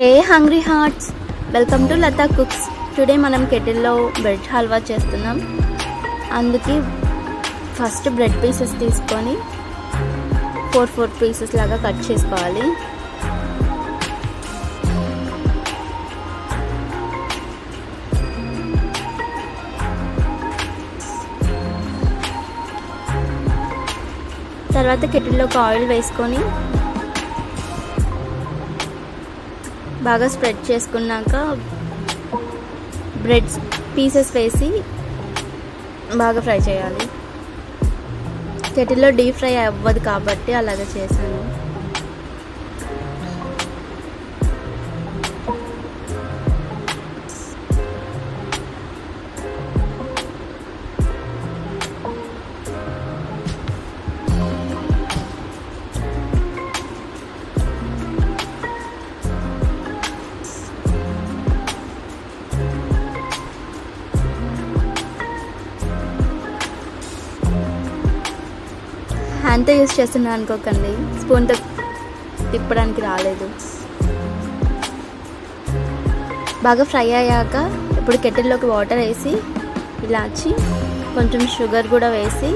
Hey hungry hearts, welcome to Lata Cooks. Today manam kettle lo bread halwa chestunam. Anduki first bread pieces teeskoni 4 pieces laga cut chesukovali. Tarvata kettle lo oil vesukoni బాగా spread చేసుకున్నాక bread pieces వేసి బాగా fry చేయాలి. కెటిల్లో deep fry అవ్వదు కాబట్టి అలాగే చేశాను. హ్యాండ్తో యూజ్ చేస్తున్నాను అనుకోకండి, స్పూన్తో తిప్పడానికి రాలేదు. బాగా ఫ్రై అయ్యాక ఇప్పుడు కెటిల్లోకి వాటర్ వేసి ఇలాచి కొంచెం షుగర్ కూడా వేసి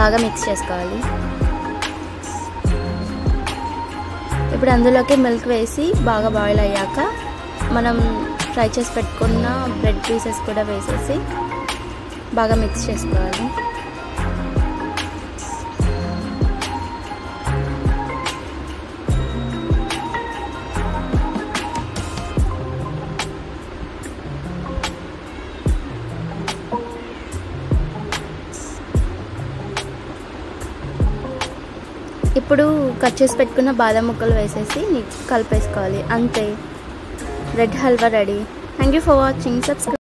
బాగా మిక్స్ చేసుకోవాలి. ఇప్పుడు అందులోకి మిల్క్ వేసి బాగా బాయిల్ అయ్యాక మనం ఫ్రై చేసి పెట్టుకున్న బ్రెడ్ పీసెస్ కూడా వేసేసి బాగా మిక్స్ చేసుకోవాలి. ఇప్పుడు కట్ చేసి పెట్టుకున్న బాదం ముక్కలు వేసేసి కలిపేసుకోవాలి. అంతే, bread halwa ready. Thank you for watching. Subscribe.